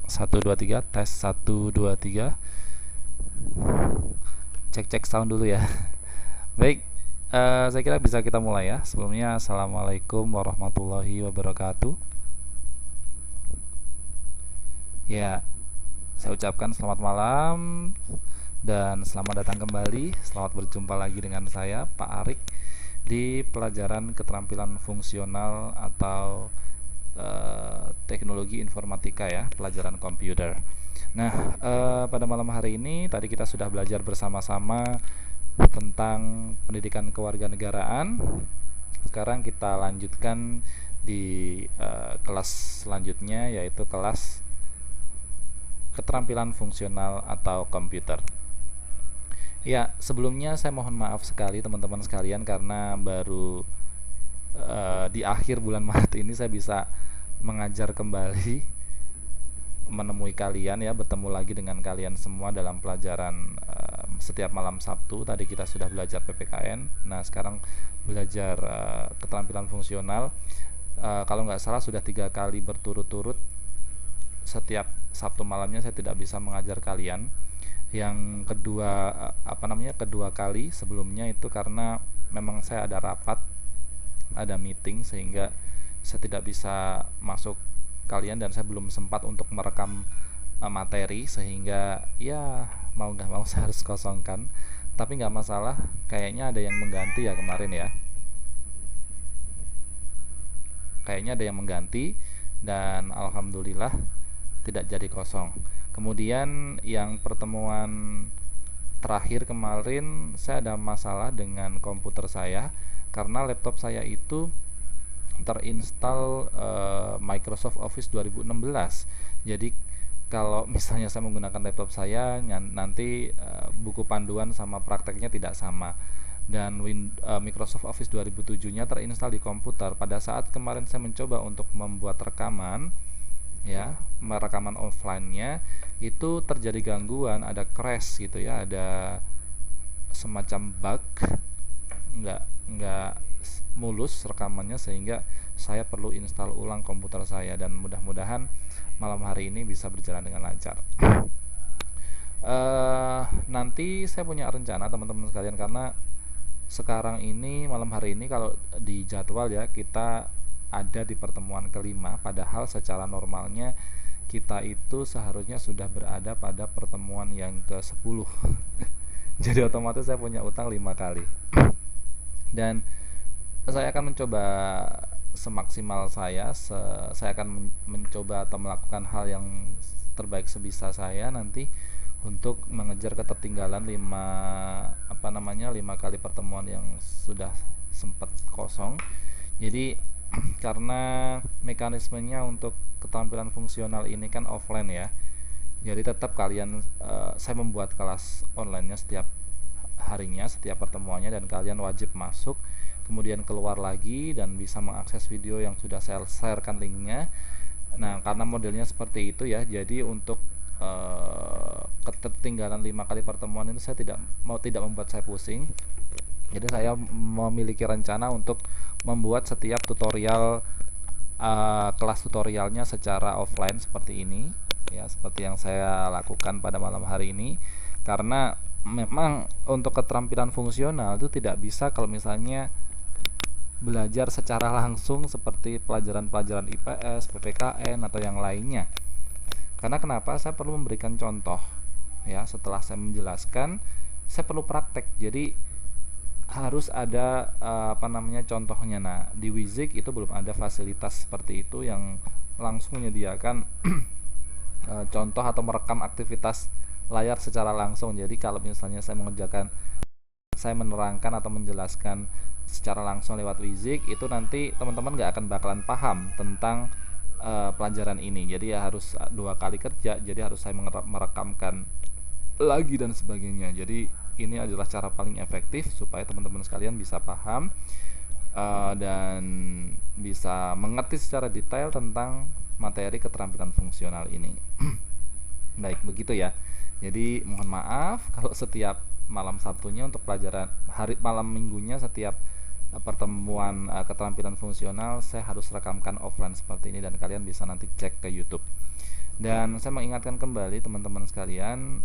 1 2 3 tes 1 2 3. Cek sound dulu ya. Baik, saya kira bisa kita mulai ya. Sebelumnya assalamualaikum warahmatullahi wabarakatuh. Ya, saya ucapkan selamat malam dan selamat datang kembali. Selamat berjumpa lagi dengan saya Pak Arik di pelajaran keterampilan fungsional atau teknologi informatika ya, pelajaran komputer. Nah, pada malam hari ini tadi kita sudah belajar bersama-sama tentang pendidikan kewarganegaraan. Sekarang kita lanjutkan di kelas selanjutnya, yaitu kelas keterampilan fungsional atau komputer. Ya, sebelumnya saya mohon maaf sekali teman-teman sekalian karena baru di akhir bulan Maret ini saya bisa mengajar kembali, menemui kalian ya, bertemu lagi dengan kalian semua dalam pelajaran setiap malam Sabtu. Tadi kita sudah belajar PPKN. Nah, sekarang belajar keterampilan fungsional. Kalau nggak salah sudah 3 kali berturut-turut setiap Sabtu malamnya saya tidak bisa mengajar kalian. Yang kedua, kedua kali sebelumnya itu karena memang saya ada rapat, ada meeting, sehingga saya tidak bisa masuk kalian dan saya belum sempat untuk merekam materi, sehingga ya mau nggak mau saya harus kosongkan. Tapi nggak masalah, kayaknya ada yang mengganti ya kemarin ya, kayaknya ada yang mengganti dan alhamdulillah tidak jadi kosong. Kemudian yang pertemuan terakhir kemarin saya ada masalah dengan komputer saya karena laptop saya itu terinstall Microsoft Office 2016. Jadi kalau misalnya saya menggunakan laptop saya, nanti buku panduan sama prakteknya tidak sama. Dan Microsoft Office 2007-nya terinstall di komputer. Pada saat kemarin saya mencoba untuk membuat rekaman, ya, rekaman offline-nya itu terjadi gangguan, ada crash gitu ya, ada semacam bug, nggak mulus rekamannya, sehingga saya perlu install ulang komputer saya, dan mudah-mudahan malam hari ini bisa berjalan dengan lancar. Nanti saya punya rencana teman-teman sekalian, karena sekarang ini malam hari ini kalau di jadwal ya kita ada di pertemuan kelima, padahal secara normalnya kita itu seharusnya sudah berada pada pertemuan yang ke-10. Jadi otomatis saya punya utang 5 kali. Dan saya akan mencoba semaksimal saya akan mencoba atau melakukan hal yang terbaik sebisa saya nanti untuk mengejar ketertinggalan 5 kali pertemuan yang sudah sempat kosong. Jadi karena mekanismenya untuk keterampilan fungsional ini kan offline ya, jadi tetap kalian saya membuat kelas online-nya setiap harinya, setiap pertemuannya, dan kalian wajib masuk, kemudian keluar lagi dan bisa mengakses video yang sudah saya sharekan linknya. Nah, karena modelnya seperti itu ya, jadi untuk ketertinggalan 5 kali pertemuan itu saya tidak membuat saya pusing. Jadi saya memiliki rencana untuk membuat setiap tutorial, kelas tutorialnya secara offline seperti ini ya, seperti yang saya lakukan pada malam hari ini. Karena memang untuk keterampilan fungsional itu tidak bisa kalau misalnya belajar secara langsung seperti pelajaran-pelajaran IPS, PPKN atau yang lainnya. Karena kenapa? Saya perlu memberikan contoh ya, setelah saya menjelaskan saya perlu praktek. Jadi harus ada contohnya. Nah, di Wizik itu belum ada fasilitas seperti itu yang langsung menyediakan contoh atau merekam aktivitas layar secara langsung. Jadi kalau misalnya saya menerangkan atau menjelaskan secara langsung lewat Wizik, itu nanti teman-teman nggak akan bakalan paham tentang pelajaran ini. Jadi ya harus 2 kali kerja, jadi harus saya merekamkan lagi dan sebagainya. Jadi ini adalah cara paling efektif supaya teman-teman sekalian bisa paham dan bisa mengerti secara detail tentang materi keterampilan fungsional ini. Baik, begitu ya. Jadi mohon maaf kalau setiap malam Sabtunya untuk pelajaran malam minggunya setiap pertemuan keterampilan fungsional saya harus rekamkan offline seperti ini, dan kalian bisa nanti cek ke YouTube. Dan saya mengingatkan kembali teman-teman sekalian,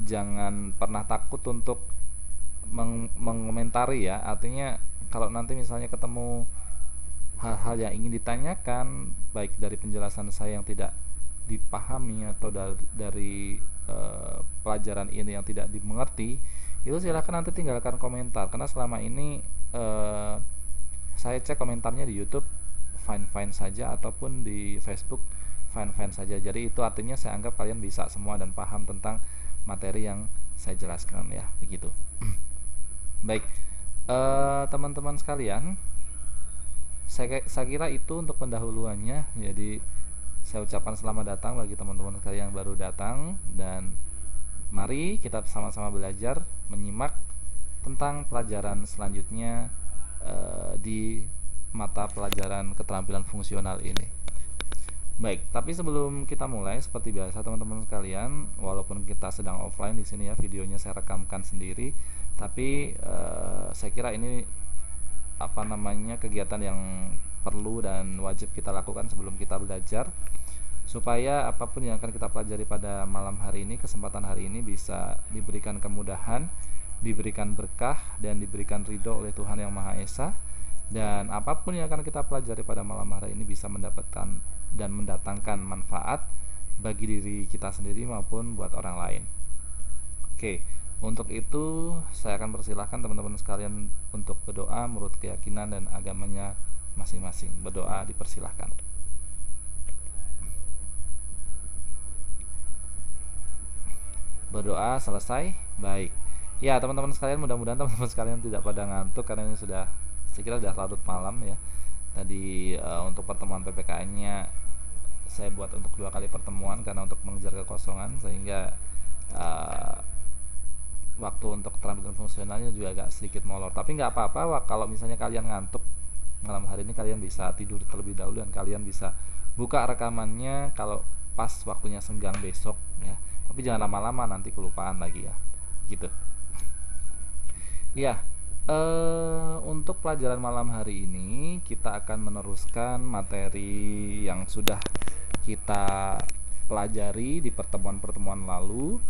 jangan pernah takut untuk mengomentari ya. Artinya kalau nanti misalnya ketemu hal-hal yang ingin ditanyakan, baik dari penjelasan saya yang tidak dipahami atau dari pelajaran ini yang tidak dimengerti, itu silahkan nanti tinggalkan komentar. Karena selama ini saya cek komentarnya di YouTube fine-fine saja, ataupun di Facebook fine-fine saja. Jadi itu artinya saya anggap kalian bisa semua dan paham tentang materi yang saya jelaskan ya, begitu. Baik, teman-teman sekalian, saya kira itu untuk pendahuluannya. Jadi saya ucapkan selamat datang bagi teman-teman sekalian yang baru datang, dan mari kita sama-sama belajar menyimak tentang pelajaran selanjutnya di mata pelajaran keterampilan fungsional ini. Baik, tapi sebelum kita mulai, seperti biasa teman-teman sekalian, walaupun kita sedang offline di sini ya, videonya saya rekamkan sendiri, tapi saya kira ini kegiatan yang perlu dan wajib kita lakukan sebelum kita belajar, supaya apapun yang akan kita pelajari pada malam hari ini, kesempatan hari ini, bisa diberikan kemudahan, diberikan berkah, dan diberikan ridho oleh Tuhan Yang Maha Esa. Dan apapun yang akan kita pelajari pada malam hari ini bisa mendapatkan dan mendatangkan manfaat bagi diri kita sendiri maupun buat orang lain. Oke, untuk itu saya akan persilahkan teman-teman sekalian untuk berdoa menurut keyakinan dan agamanya masing-masing. Berdoa dipersilahkan. Berdoa selesai. Baik. Ya, teman-teman sekalian, mudah-mudahan teman-teman sekalian tidak pada ngantuk, karena ini sudah, saya kira sudah larut malam ya. Tadi untuk pertemuan PPKN-nya saya buat untuk 2 kali pertemuan karena untuk mengejar kekosongan, sehingga waktu untuk keterampilan fungsionalnya juga agak sedikit molor. Tapi nggak apa-apa, kalau misalnya kalian ngantuk malam hari ini, kalian bisa tidur terlebih dahulu dan kalian bisa buka rekamannya kalau pas waktunya senggang besok ya. Tapi jangan lama-lama, nanti kelupaan lagi ya, gitu ya. Untuk pelajaran malam hari ini kita akan meneruskan materi yang sudah kita pelajari di pertemuan-pertemuan lalu.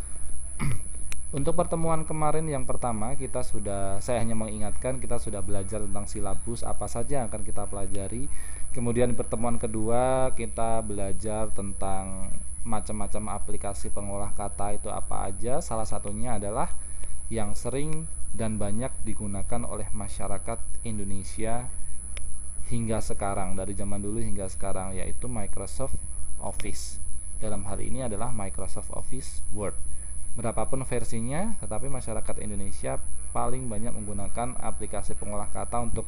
Untuk pertemuan kemarin yang pertama, saya hanya mengingatkan kita sudah belajar tentang silabus apa saja yang akan kita pelajari. Kemudian di pertemuan kedua kita belajar tentang macam-macam aplikasi pengolah kata itu apa aja. Salah satunya adalah yang sering dan banyak digunakan oleh masyarakat Indonesia hingga sekarang, dari zaman dulu hingga sekarang, yaitu Microsoft Office. Dalam hal ini adalah Microsoft Office Word. Berapapun versinya, tetapi masyarakat Indonesia paling banyak menggunakan aplikasi pengolah kata untuk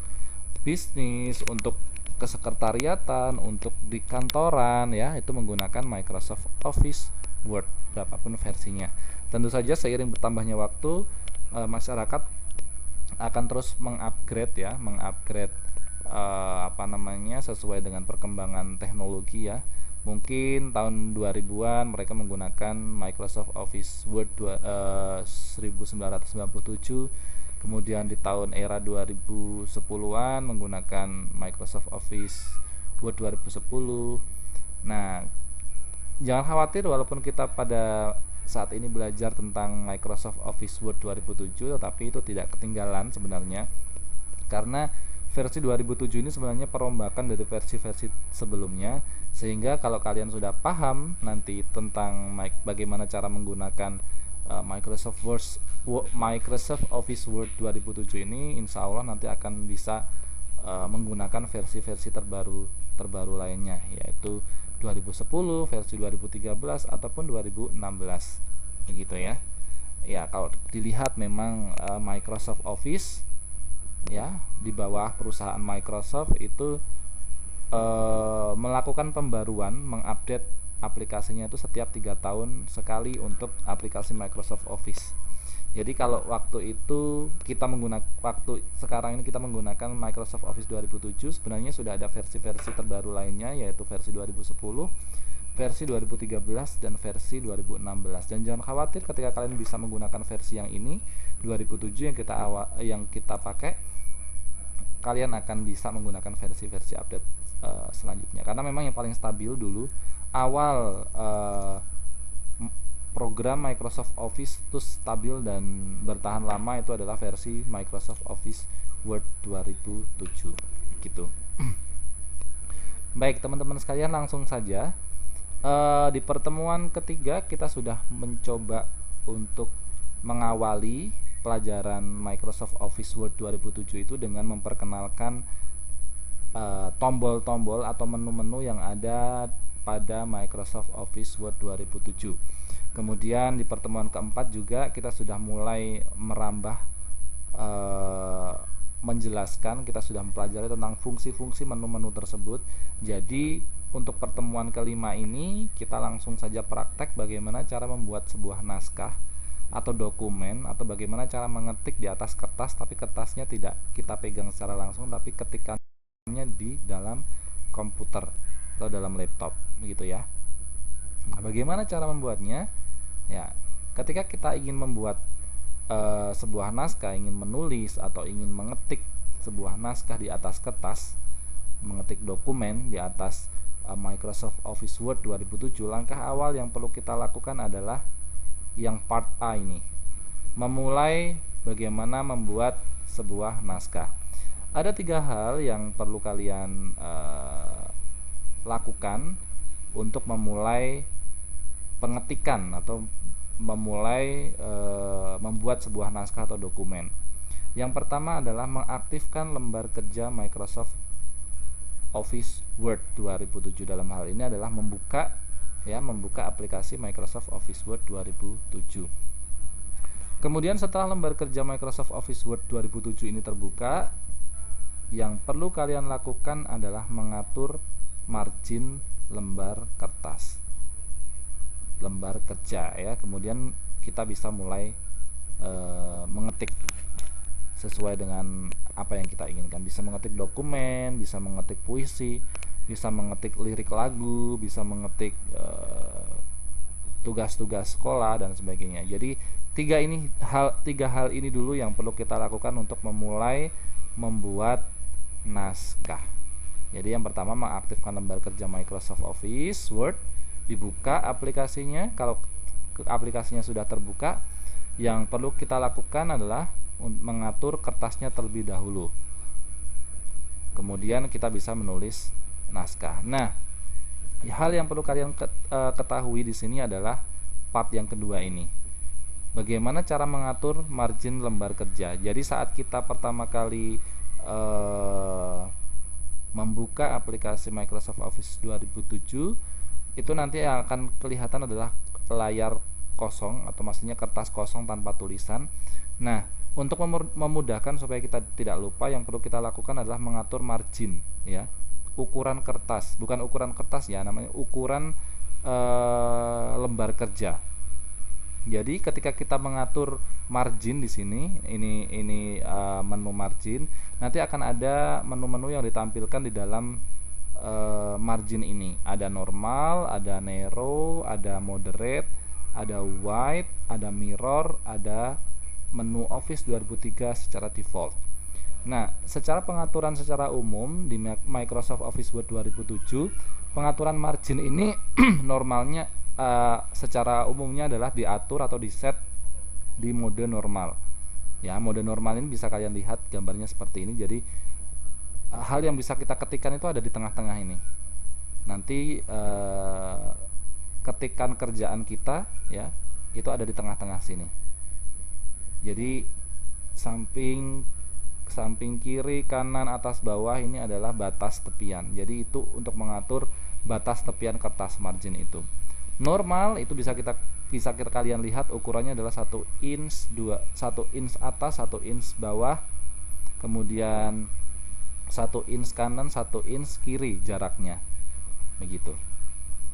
bisnis, untuk kesekretariatan, untuk di kantoran ya, itu menggunakan Microsoft Office Word, berapapun versinya. Tentu saja seiring bertambahnya waktu, masyarakat akan terus mengupgrade sesuai dengan perkembangan teknologi ya. Mungkin tahun 2000-an mereka menggunakan Microsoft Office Word 1997, kemudian di tahun era 2010-an menggunakan Microsoft Office Word 2010. Nah, jangan khawatir walaupun kita pada saat ini belajar tentang Microsoft Office Word 2007, tetapi itu tidak ketinggalan sebenarnya, karena versi 2007 ini sebenarnya perombakan dari versi-versi sebelumnya. Sehingga kalau kalian sudah paham nanti tentang bagaimana cara menggunakan Microsoft Office Word 2007 ini, insya Allah nanti akan bisa menggunakan versi-versi terbaru lainnya, yaitu 2010, versi 2013 ataupun 2016, begitu ya. Ya, kalau dilihat memang Microsoft Office ya di bawah perusahaan Microsoft itu melakukan pembaruan, mengupdate aplikasinya itu setiap 3 tahun sekali untuk aplikasi Microsoft Office. Jadi kalau waktu itu sekarang ini kita menggunakan Microsoft Office 2007, sebenarnya sudah ada versi-versi terbaru lainnya, yaitu versi 2010, versi 2013 dan versi 2016. Dan jangan khawatir ketika kalian bisa menggunakan versi yang ini 2007 yang kita pakai, kalian akan bisa menggunakan versi-versi update selanjutnya, karena memang yang paling stabil dulu awal program Microsoft Office itu stabil dan bertahan lama itu adalah versi Microsoft Office Word 2007 gitu. Baik teman-teman sekalian, langsung saja di pertemuan ketiga kita sudah mencoba untuk mengawali pelajaran Microsoft Office Word 2007 itu dengan memperkenalkan tombol-tombol atau menu-menu yang ada pada Microsoft Office Word 2007. Kemudian di pertemuan keempat juga kita sudah mulai merambah menjelaskan, kita sudah mempelajari tentang fungsi-fungsi menu-menu tersebut. Jadi untuk pertemuan kelima ini kita langsung saja praktek bagaimana cara membuat sebuah naskah atau dokumen, atau bagaimana cara mengetik di atas kertas tapi kertasnya tidak kita pegang secara langsung tapi ketikannya di dalam komputer atau dalam laptop begitu ya. Nah, bagaimana cara membuatnya? Ya, ketika kita ingin membuat sebuah naskah, ingin menulis atau ingin mengetik sebuah naskah di atas kertas, mengetik dokumen di atas Microsoft Office Word 2007, langkah awal yang perlu kita lakukan adalah yang part A ini, memulai bagaimana membuat sebuah naskah. Ada 3 hal yang perlu kalian lakukan untuk memulai pengetikan atau memulai membuat sebuah naskah atau dokumen. Yang pertama adalah mengaktifkan lembar kerja Microsoft Office Word 2007. Dalam hal ini adalah membuka aplikasi Microsoft Office Word 2007. Kemudian setelah lembar kerja Microsoft Office Word 2007 ini terbuka, yang perlu kalian lakukan adalah mengatur margin lembar kertas, lembar kerja ya. Kemudian kita bisa mulai mengetik sesuai dengan apa yang kita inginkan. Bisa mengetik dokumen, bisa mengetik puisi, bisa mengetik lirik lagu, bisa mengetik tugas-tugas sekolah dan sebagainya. Jadi tiga hal ini dulu yang perlu kita lakukan untuk memulai membuat naskah. Jadi yang pertama, mengaktifkan lembar kerja Microsoft Office Word, dibuka aplikasinya. Kalau aplikasinya sudah terbuka, yang perlu kita lakukan adalah mengatur kertasnya terlebih dahulu. Kemudian kita bisa menulis naskah. Nah, hal yang perlu kalian ketahui di sini adalah part yang kedua ini. Bagaimana cara mengatur margin lembar kerja. Jadi saat kita pertama kali membuka aplikasi Microsoft Office 2007, itu nanti yang akan kelihatan adalah layar kosong, atau maksudnya kertas kosong tanpa tulisan. Nah, untuk memudahkan supaya kita tidak lupa, yang perlu kita lakukan adalah mengatur margin ya. Ukuran kertas, bukan ukuran kertas ya, namanya ukuran lembar kerja. Jadi ketika kita mengatur margin di sini, ini menu margin, nanti akan ada menu-menu yang ditampilkan di dalam margin ini. Ada normal, ada narrow, ada moderate, ada wide, ada mirror, ada menu Office 2003 secara default. Nah, secara pengaturan secara umum di Microsoft Office Word 2007, pengaturan margin ini normalnya secara umumnya adalah diatur atau diset di mode normal. Ya, mode normal ini bisa kalian lihat gambarnya seperti ini. Jadi hal yang bisa kita ketikkan itu ada di tengah-tengah ini. Nanti ketikan kerjaan kita ya, itu ada di tengah-tengah sini. Jadi samping kiri, kanan, atas, bawah ini adalah batas tepian. Jadi itu untuk mengatur batas tepian kertas margin itu. Normal itu bisa kalian lihat ukurannya adalah 1 inch, 1 inch atas, 1 inch bawah, kemudian 1 inch kanan, 1 inch kiri jaraknya. Begitu.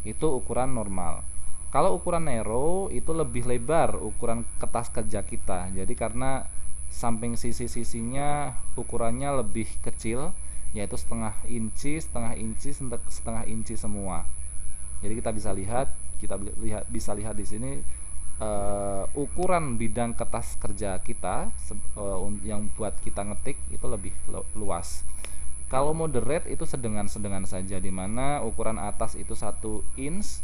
Itu ukuran normal. Kalau ukuran narrow itu lebih lebar ukuran kertas kerja kita. Jadi karena samping sisi-sisinya ukurannya lebih kecil, yaitu setengah inci semua. Jadi kita bisa lihat di sini ukuran bidang kertas kerja kita yang buat kita ngetik itu lebih luas. Kalau moderate itu sedengan-sedengan saja, dimana ukuran atas itu 1 inch,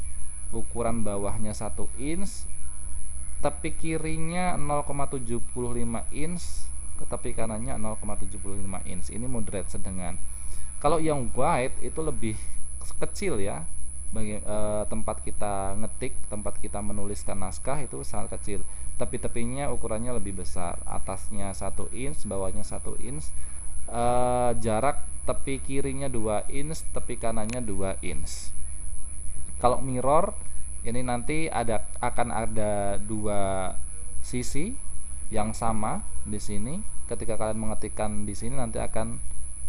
ukuran bawahnya 1 inch, tepi kirinya 0,75 inch, ke tepi kanannya 0,75 inch. Ini moderate, sedengan. Kalau yang wide itu lebih kecil ya, bagi tempat kita ngetik, tempat kita menuliskan naskah itu sangat kecil. Tepi-tepinya ukurannya lebih besar, atasnya 1 inch, bawahnya 1 inch. Jarak tepi kirinya 2 inch, tepi kanannya 2 inch. Kalau mirror ini nanti akan ada 2 sisi yang sama di sini. Ketika kalian mengetikkan di sini nanti akan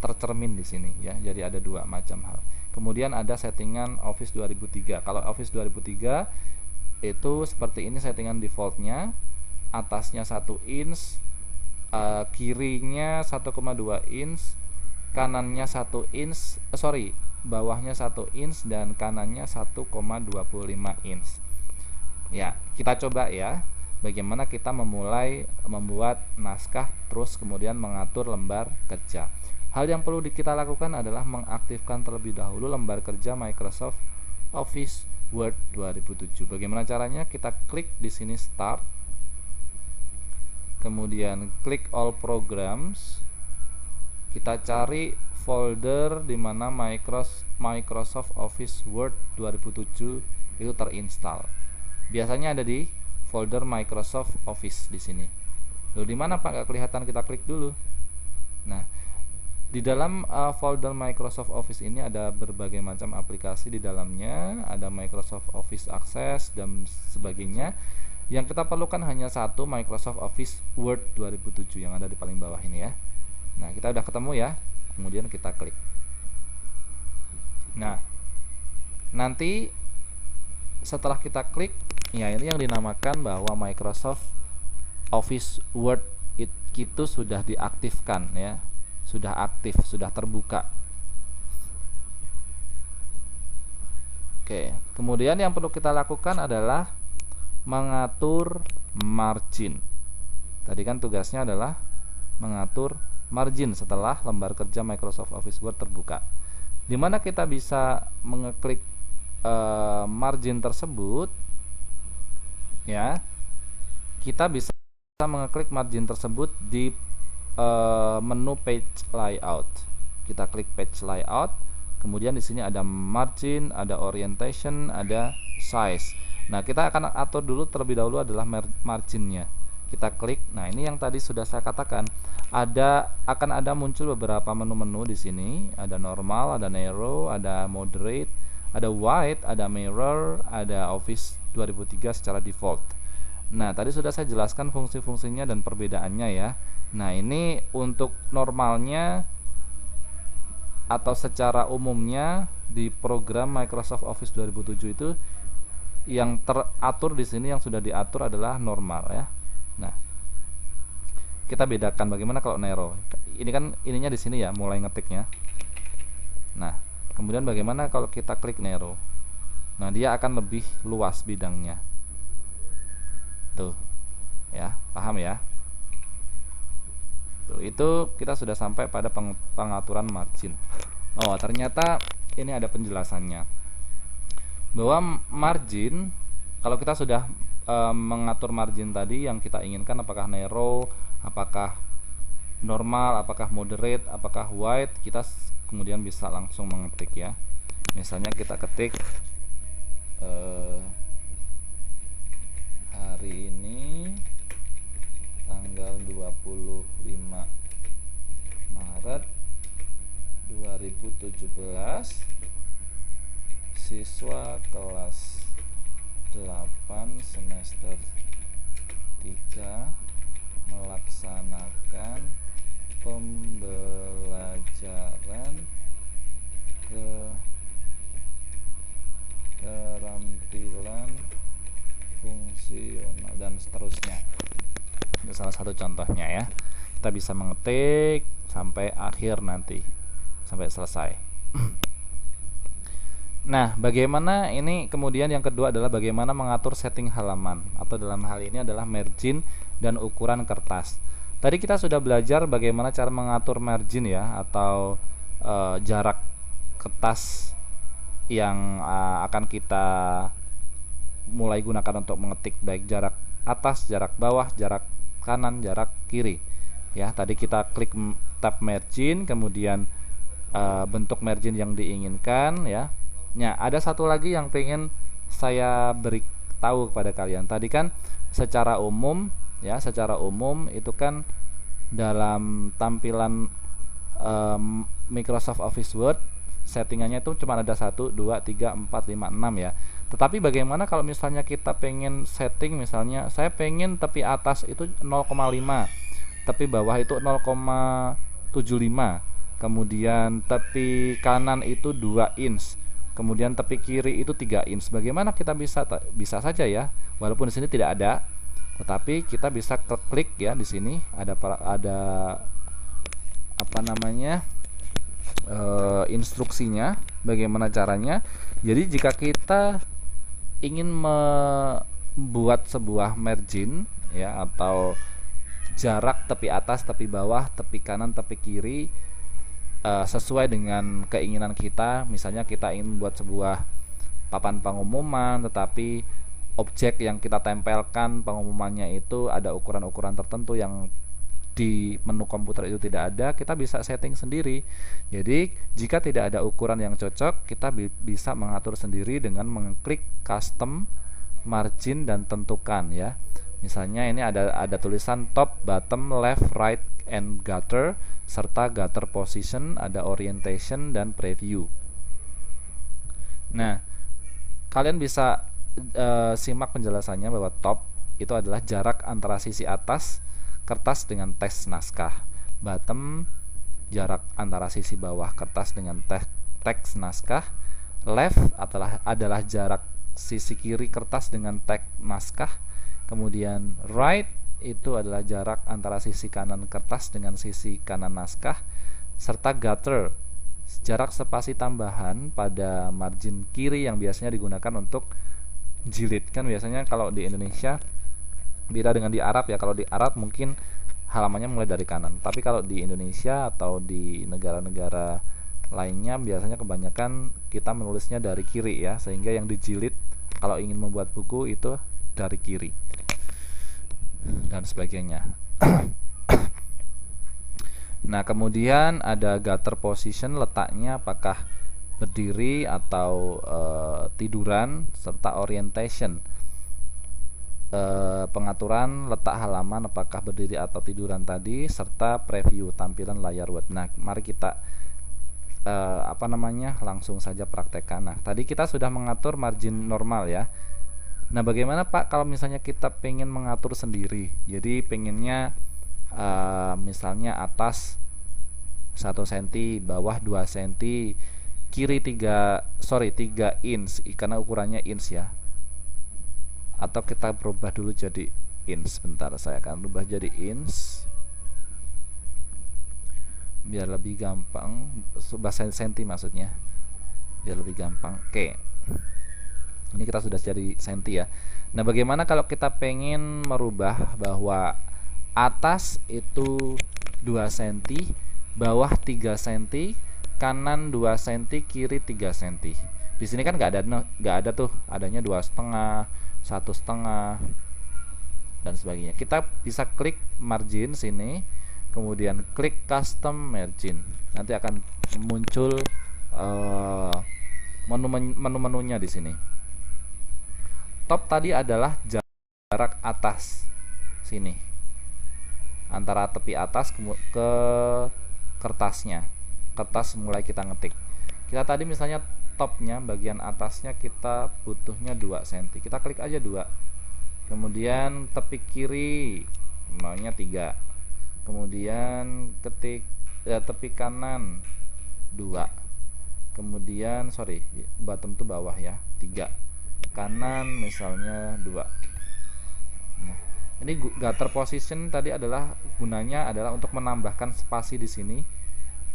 tercermin di sini ya. Jadi ada 2 macam hal. Kemudian ada settingan Office 2003. Kalau Office 2003 itu seperti ini settingan defaultnya. Atasnya 1 inch, kirinya 1,2 inch, kanannya 1 inch, bawahnya 1 inch dan kanannya 1,25 inch. Ya, kita coba ya bagaimana kita memulai membuat naskah terus kemudian mengatur lembar kerja. Hal yang perlu kita lakukan adalah mengaktifkan terlebih dahulu lembar kerja Microsoft Office Word 2007. Bagaimana caranya? Kita klik di sini Start, kemudian klik All Programs, kita cari folder di mana Microsoft Office Word 2007 itu terinstall. Biasanya ada di folder Microsoft Office di sini. Loh, di mana Pak? Nggak kelihatan, kita klik dulu. Nah, di dalam folder Microsoft Office ini ada berbagai macam aplikasi di dalamnya, ada Microsoft Office Access dan sebagainya. Yang kita perlukan hanya satu, Microsoft Office Word 2007 yang ada di paling bawah ini ya. Nah, kita udah ketemu ya. Kemudian kita klik. Nah, nanti setelah kita klik, ya ini yang dinamakan bahwa Microsoft Office Word itu sudah diaktifkan ya. Sudah aktif, sudah terbuka. Oke, kemudian yang perlu kita lakukan adalah mengatur margin. Tadi kan tugasnya adalah mengatur margin setelah lembar kerja Microsoft Office Word terbuka. Dimana kita bisa mengeklik margin tersebut ya. Kita bisa mengeklik margin tersebut di menu page layout. Kita klik page layout, kemudian di sini ada margin, ada orientation, ada size. Nah, kita akan atur dulu terlebih dahulu adalah marginnya. Kita klik. Nah, ini yang tadi sudah saya katakan, akan ada muncul beberapa menu-menu di sini. Ada normal, ada narrow, ada moderate, ada wide, ada mirror, ada Office 2003 secara default. Nah, tadi sudah saya jelaskan fungsi-fungsinya dan perbedaannya ya. Nah, ini untuk normalnya atau secara umumnya di program Microsoft Office 2007 itu yang teratur di sini, yang sudah diatur adalah normal ya. Nah, kita bedakan bagaimana kalau narrow. Ini kan ininya di sini ya, mulai ngetiknya. Nah, kemudian bagaimana kalau kita klik narrow. Nah, dia akan lebih luas bidangnya. Tuh. Ya, paham ya? Tuh, itu kita sudah sampai pada pengaturan margin. Oh, ternyata ini ada penjelasannya. Bahwa margin, kalau kita sudah mengatur margin tadi yang kita inginkan, apakah narrow, apakah normal, apakah moderate, apakah wide, kita kemudian bisa langsung mengetik ya. Misalnya kita ketik hari ini tanggal 25 Maret 2017, siswa kelas 8 semester 3 melaksanakan pembelajaran keterampilan fungsional dan seterusnya. Itu salah satu contohnya ya. Kita bisa mengetik sampai akhir nanti, sampai selesai. Nah, bagaimana ini kemudian yang kedua adalah bagaimana mengatur setting halaman, atau dalam hal ini adalah margin dan ukuran kertas. Tadi kita sudah belajar bagaimana cara mengatur margin ya, atau jarak kertas yang akan kita mulai gunakan untuk mengetik, baik jarak atas, jarak bawah, jarak kanan, jarak kiri. Ya, tadi kita klik tab margin, kemudian bentuk margin yang diinginkan ya. Nah, ada satu lagi yang pengen saya beritahu kepada kalian. Tadi kan secara umum ya, secara umum itu kan dalam tampilan Microsoft Office Word settingannya itu cuma ada 1, 2, 3, 4, 5, 6 ya. Tetapi bagaimana kalau misalnya kita pengen setting, misalnya saya pengen tepi atas itu 0,5, tepi bawah itu 0,75, kemudian tepi kanan itu 2 inch, kemudian tepi kiri itu 3 inch. Bagaimana kita bisa saja ya, walaupun di sini tidak ada, tetapi kita bisa klik ya, di sini ada apa namanya, instruksinya bagaimana caranya. Jadi jika kita ingin membuat sebuah margin ya, atau jarak tepi atas, tepi bawah, tepi kanan, tepi kiri sesuai dengan keinginan kita. Misalnya kita ingin membuat sebuah papan pengumuman, tetapi objek yang kita tempelkan pengumumannya itu ada ukuran-ukuran tertentu yang di menu komputer itu tidak ada, kita bisa setting sendiri. Jadi jika tidak ada ukuran yang cocok, kita bisa mengatur sendiri dengan mengklik custom margin dan tentukan ya. Misalnya ini ada tulisan top, bottom, left, right, and gutter, serta gutter position, ada orientation dan preview. Nah, kalian bisa simak penjelasannya bahwa top itu adalah jarak antara sisi atas kertas dengan teks naskah. Bottom, jarak antara sisi bawah kertas dengan teks naskah. Left adalah jarak sisi kiri kertas dengan teks naskah. Kemudian right itu adalah jarak antara sisi kanan kertas dengan sisi kanan naskah. Serta gutter, jarak spasi tambahan pada margin kiri yang biasanya digunakan untuk jilid. Kan biasanya kalau di Indonesia beda dengan di Arab ya. Kalau di Arab mungkin halamannya mulai dari kanan, tapi kalau di Indonesia atau di negara-negara lainnya biasanya kebanyakan kita menulisnya dari kiri ya, sehingga yang dijilid kalau ingin membuat buku itu dari kiri dan sebagainya. Nah, kemudian ada gutter position, letaknya apakah berdiri atau tiduran, serta orientation, pengaturan letak halaman apakah berdiri atau tiduran tadi, serta preview, tampilan layar Word. Nah, mari kita langsung saja praktekkan. Nah, tadi kita sudah mengatur margin normal ya. Nah, bagaimana Pak kalau misalnya kita pengen mengatur sendiri? Jadi pengennya misalnya atas 1 cm, bawah 2 cm, kiri 3 inch karena ukurannya inch ya. Atau kita berubah dulu jadi inch. Bentar, saya akan rubah jadi inch biar lebih gampang. Bahasa senti maksudnya, biar lebih gampang. Oke, ini kita sudah jadi senti ya. Nah, bagaimana kalau kita pengen merubah bahwa atas itu 2 cm, bawah 3 cm, kanan 2 cm, kiri 3 cm. Di sini kan nggak ada tuh, adanya 2,5, 1,5 dan sebagainya. Kita bisa klik margin sini, kemudian klik custom margin. Nanti akan muncul menu-menunya di sini. Top tadi adalah jarak atas sini, antara tepi atas ke kertasnya. Kertas mulai kita ngetik. Kita tadi misalnya topnya, bagian atasnya kita butuhnya 2 cm, kita klik aja 2. Kemudian tepi kiri maunya 3, kemudian tepi kanan 2, kemudian bottom itu bawah ya, 3, kanan misalnya 2. Nah, ini gutter position tadi gunanya adalah untuk menambahkan spasi di sini,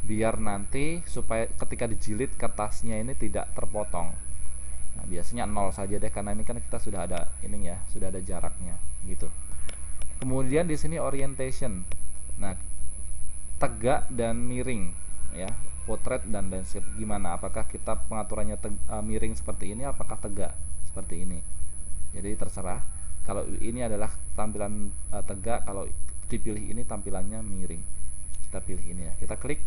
biar nanti supaya ketika dijilid kertasnya ini tidak terpotong. Nah, biasanya 0 saja deh, karena ini kan kita sudah ada sudah ada jaraknya gitu. Kemudian di sini orientation. Nah, tegak dan miring ya. portrait dan landscape. Gimana? Apakah kita pengaturannya miring seperti ini, apakah tegak seperti ini? Jadi terserah. Kalau ini adalah tampilan tegak, kalau dipilih ini tampilannya miring. Kita pilih ini ya. Kita klik.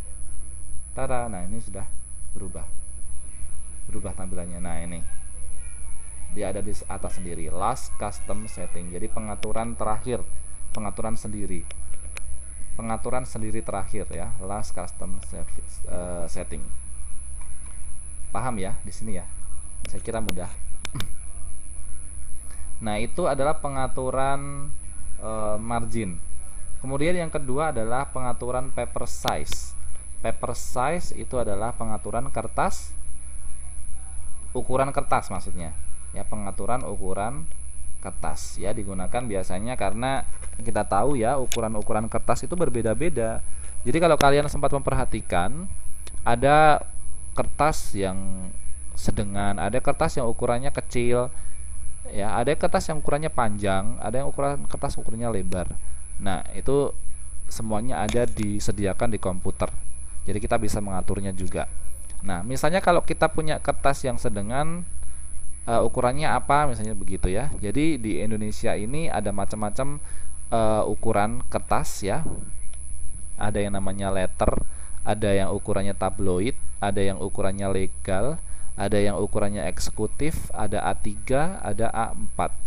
Tada. Nah, ini sudah berubah tampilannya. Nah, ini dia ada di atas sendiri, last custom setting. Jadi pengaturan terakhir, pengaturan sendiri terakhir ya, last custom setting. Paham ya di sini ya? Saya kira mudah. Nah, itu adalah pengaturan margin. Kemudian yang kedua adalah pengaturan paper size. Paper size itu adalah pengaturan kertas, ukuran kertas maksudnya. Ya, pengaturan ukuran kertas ya, digunakan biasanya karena kita tahu ya ukuran-ukuran kertas itu berbeda-beda. Jadi kalau kalian sempat memperhatikan, ada kertas yang sedengan, ada kertas yang ukurannya kecil ya, ada kertas yang ukurannya panjang, ada yang kertas ukurannya lebar. Nah, itu semuanya ada disediakan di komputer. Jadi kita bisa mengaturnya juga. Nah, misalnya kalau kita punya kertas yang sedengan, ukurannya apa misalnya begitu ya. Jadi di Indonesia ini ada macam-macam ukuran kertas ya. Ada yang namanya letter, ada yang ukurannya tabloid, ada yang ukurannya legal, ada yang ukurannya eksekutif, ada A3, ada A4.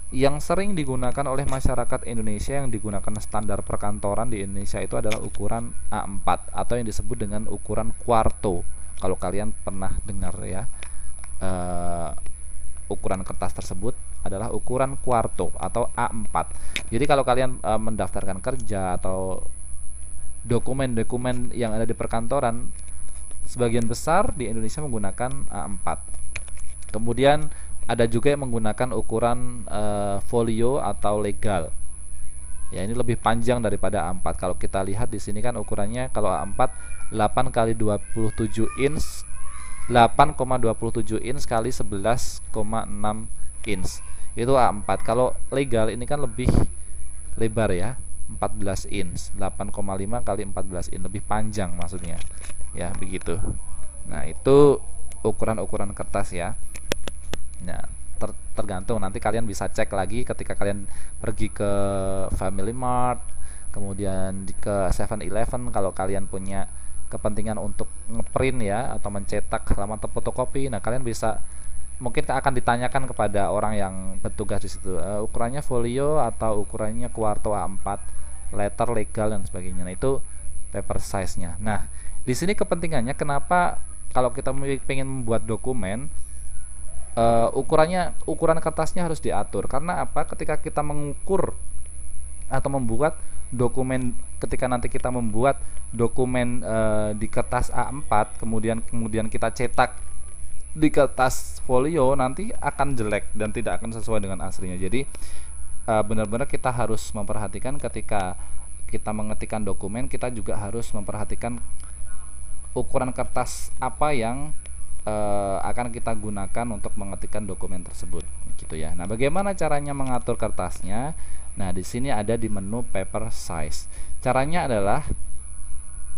Yang sering digunakan oleh masyarakat Indonesia, yang digunakan standar perkantoran di Indonesia itu adalah ukuran A4 atau yang disebut dengan ukuran quarto. Kalau kalian pernah dengar ya, ukuran kertas tersebut adalah ukuran quarto atau A4. Jadi kalau kalian mendaftarkan kerja atau dokumen-dokumen yang ada di perkantoran, sebagian besar di Indonesia menggunakan A4. Kemudian ada juga yang menggunakan ukuran folio atau legal. Ya, ini lebih panjang daripada A4. Kalau kita lihat di sini kan ukurannya, kalau A4 8 kali 27 inch, 8,27 inch kali 11,6 inch. Itu A4. Kalau legal ini kan lebih lebar ya, 14 inch, 8,5 kali 14 inch, lebih panjang maksudnya. Ya, begitu. Nah, itu ukuran-ukuran kertas ya. Nah, tergantung, nanti kalian bisa cek lagi ketika kalian pergi ke Family Mart, kemudian ke 7-Eleven kalau kalian punya kepentingan untuk ngeprint ya atau mencetak selama fotokopi. Nah, kalian bisa, mungkin akan ditanyakan kepada orang yang bertugas di situ, ukurannya folio atau ukurannya quarto A4, letter, legal dan sebagainya. Nah, itu paper size-nya. Nah, di sini kepentingannya kenapa kalau kita pengen membuat dokumen, ukuran kertasnya harus diatur. Karena apa? Ketika kita mengukur atau membuat dokumen, ketika nanti kita membuat dokumen di kertas A4, kemudian kita cetak di kertas folio, nanti akan jelek dan tidak akan sesuai dengan aslinya. Jadi benar-benar kita harus memperhatikan ketika kita mengetikkan dokumen, kita juga harus memperhatikan ukuran kertas apa yang akan kita gunakan untuk mengetikkan dokumen tersebut, gitu ya. Nah, bagaimana caranya mengatur kertasnya? Nah, di sini ada di menu paper size. Caranya adalah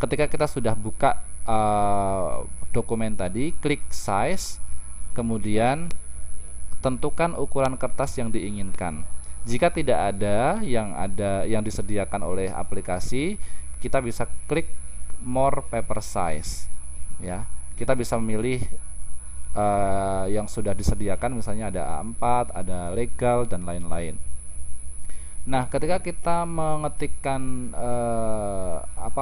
ketika kita sudah buka dokumen tadi, klik size, kemudian tentukan ukuran kertas yang diinginkan. Jika tidak ada yang disediakan oleh aplikasi, kita bisa klik more paper size, ya. Kita bisa memilih yang sudah disediakan, misalnya ada A4, ada legal dan lain-lain. Nah, ketika kita mengetikkan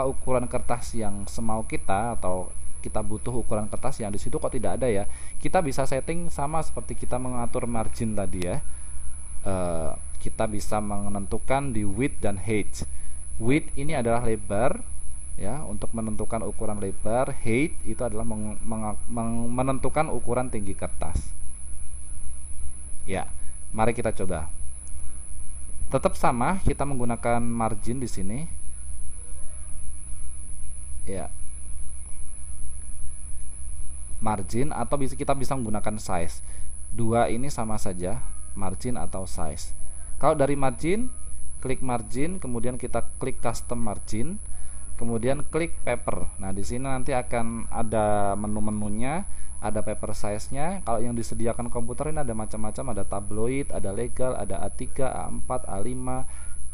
ukuran kertas yang semau kita, atau kita butuh ukuran kertas yang di situ kok tidak ada ya, kita bisa setting sama seperti kita mengatur margin tadi ya. Kita bisa menentukan di width dan height. Width ini adalah lebar ya, untuk menentukan ukuran lebar. Height itu adalah menentukan ukuran tinggi kertas. Ya, mari kita coba. Tetap sama, kita menggunakan margin di sini. Ya, margin, atau kita bisa menggunakan size. Dua ini sama saja, margin atau size. Kalau dari margin, klik margin, kemudian kita klik custom margin. kemudian klik paper. Nah, di sini nanti akan ada menu-menunya, ada paper size-nya. Kalau yang disediakan komputer ini ada macam-macam, ada tabloid, ada legal, ada A3, A4, A5,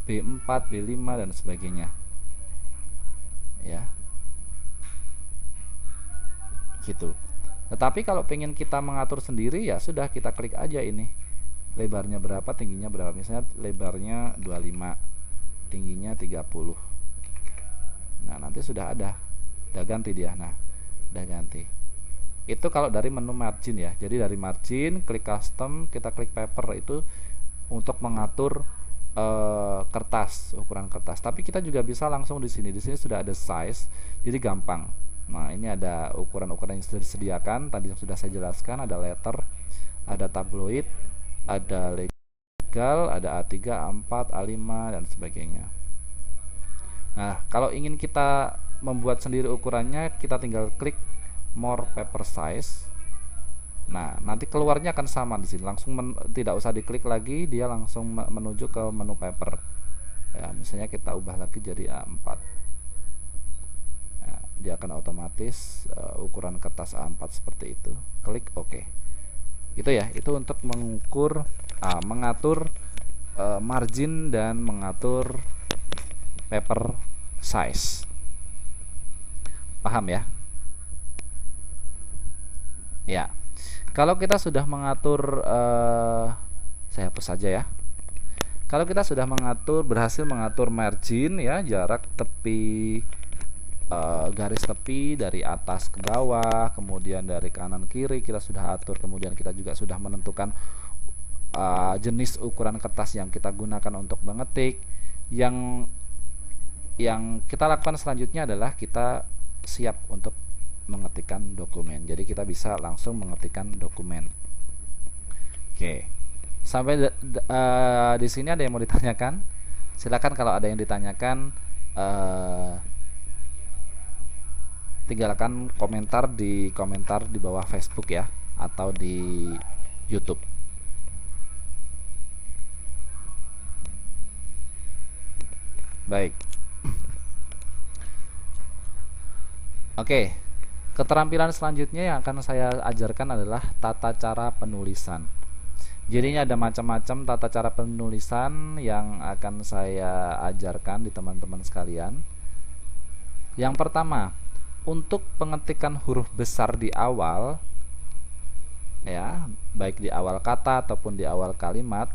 B4, B5 dan sebagainya. Ya. Gitu. Tetapi kalau pengen kita mengatur sendiri, ya sudah, kita klik aja ini. Lebarnya berapa, tingginya berapa. Misalnya lebarnya 25, tingginya 30. Nah, nanti sudah ada. Udah ganti dia. Nah, udah ganti. Itu kalau dari menu margin ya. Jadi dari margin, klik custom, kita klik paper, itu untuk mengatur kertas, ukuran kertas. Tapi kita juga bisa langsung di sini. Di sini sudah ada size, jadi gampang. Nah, ini ada ukuran-ukuran yang sudah disediakan. Tadi yang sudah saya jelaskan, ada letter, ada tabloid, ada legal, ada A3, A4, A5 dan sebagainya. Nah, kalau ingin kita membuat sendiri ukurannya, kita tinggal klik more paper size. Nah, nanti keluarnya akan sama di sini. Langsung tidak usah diklik lagi, dia langsung menuju ke menu paper. Ya, misalnya kita ubah lagi jadi A4. Dia akan otomatis ukuran kertas A4 seperti itu. Klik OK. Itu ya, itu untuk mengatur margin dan mengatur paper size. Paham ya? Ya. Kalau kita sudah mengatur, saya hapus saja ya. Kalau kita sudah berhasil mengatur margin ya, jarak tepi, garis tepi dari atas ke bawah, kemudian dari kanan kiri kita sudah atur, kemudian kita juga sudah menentukan jenis ukuran kertas yang kita gunakan untuk mengetik. Yang kita lakukan selanjutnya adalah kita siap untuk mengetikkan dokumen. Jadi kita bisa langsung mengetikkan dokumen. Oke. Sampai di sini ada yang mau ditanyakan? Silakan kalau ada yang ditanyakan, tinggalkan komentar di bawah Facebook ya, atau di YouTube. Baik. Oke. Keterampilan selanjutnya yang akan saya ajarkan adalah tata cara penulisan. Jadi ini ada macam-macam tata cara penulisan yang akan saya ajarkan di teman-teman sekalian. Yang pertama, untuk pengetikan huruf besar di awal ya, baik di awal kata ataupun di awal kalimat,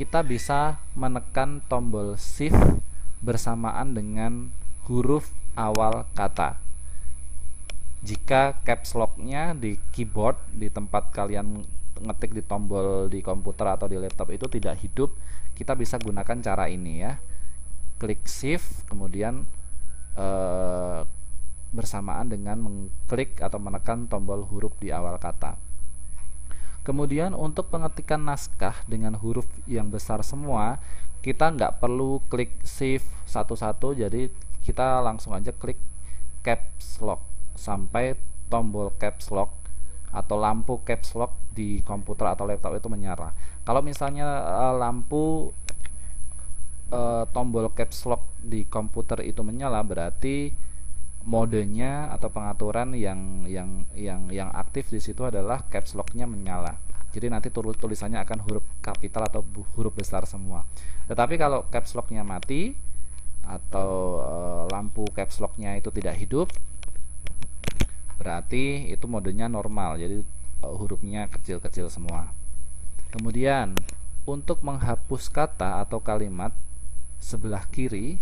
kita bisa menekan tombol shift bersamaan dengan huruf awal kata. Jika caps lock-nya di keyboard, di tempat kalian ngetik di tombol di komputer atau di laptop itu tidak hidup, kita bisa gunakan cara ini ya. Klik shift kemudian bersamaan dengan mengklik atau menekan tombol huruf di awal kata. Kemudian untuk pengetikan naskah dengan huruf yang besar semua, kita nggak perlu klik shift satu-satu, jadi kita langsung aja klik caps lock sampai tombol caps lock atau lampu caps lock di komputer atau laptop itu menyala. Kalau misalnya lampu tombol caps lock di komputer itu menyala, berarti modenya atau pengaturan yang aktif di situ adalah caps lock-nya menyala. Jadi nanti tulisannya akan huruf kapital atau huruf besar semua. Tetapi kalau caps lock-nya mati atau lampu caps lock-nya itu tidak hidup, berarti itu modenya normal. Jadi hurufnya kecil-kecil semua. Kemudian untuk menghapus kata atau kalimat, sebelah kiri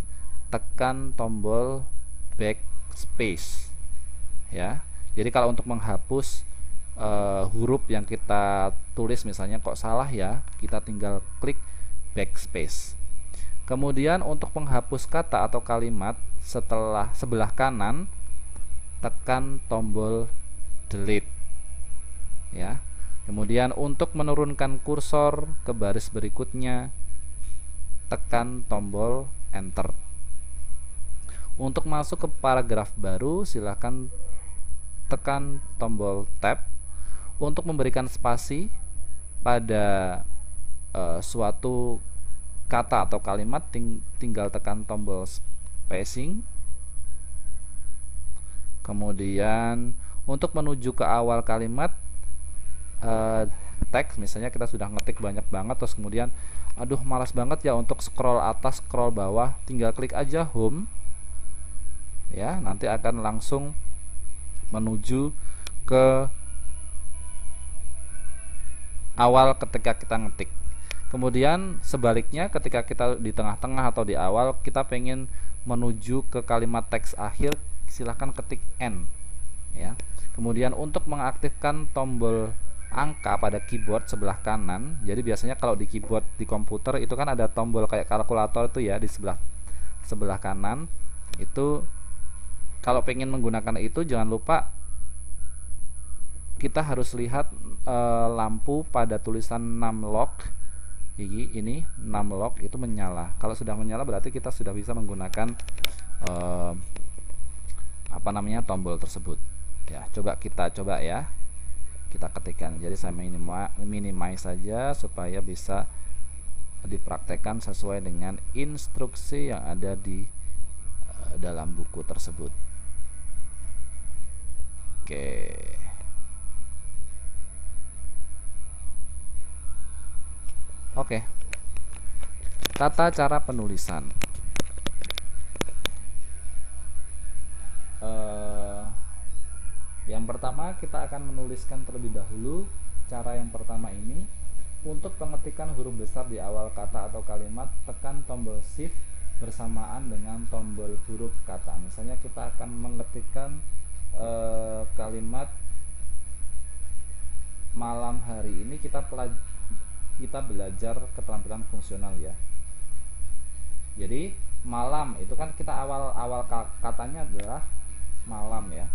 tekan tombol backspace ya. Jadi kalau untuk menghapus huruf yang kita tulis, misalnya kok salah ya, kita tinggal klik backspace. Kemudian untuk menghapus kata atau kalimat, sebelah kanan tekan tombol delete ya. Kemudian untuk menurunkan kursor ke baris berikutnya, tekan tombol enter. Untuk masuk ke paragraf baru, silahkan tekan tombol tab. Untuk memberikan spasi pada suatu kata atau kalimat, tinggal tekan tombol spacing. Kemudian untuk menuju ke awal kalimat teks, misalnya kita sudah ngetik banyak banget, terus kemudian aduh malas banget ya untuk scroll atas scroll bawah, tinggal klik aja home ya, nanti akan langsung menuju ke awal ketika kita ngetik. Kemudian sebaliknya ketika kita di tengah-tengah atau di awal kita pengen menuju ke kalimat teks akhir, silahkan ketik N ya. Kemudian untuk mengaktifkan tombol angka pada keyboard sebelah kanan, jadi biasanya kalau di keyboard di komputer itu kan ada tombol kayak kalkulator itu ya di sebelah kanan. Itu kalau pengen menggunakan itu jangan lupa kita harus lihat lampu pada tulisan numlock ini numlock itu menyala. Kalau sudah menyala berarti kita sudah bisa menggunakan tombol tersebut ya. Kita coba ya, kita ketikkan. Jadi saya minimize saja supaya bisa dipraktekkan sesuai dengan instruksi yang ada di dalam buku tersebut. Oke. Oke. Tata cara penulisan. Yang pertama kita akan menuliskan terlebih dahulu. Cara yang pertama ini, untuk pengetikan huruf besar di awal kata atau kalimat, tekan tombol shift bersamaan dengan tombol huruf kata. Misalnya kita akan mengetikkan kalimat malam hari ini, kita belajar keterampilan fungsional ya. Jadi malam itu kan kita awal katanya adalah malam ya,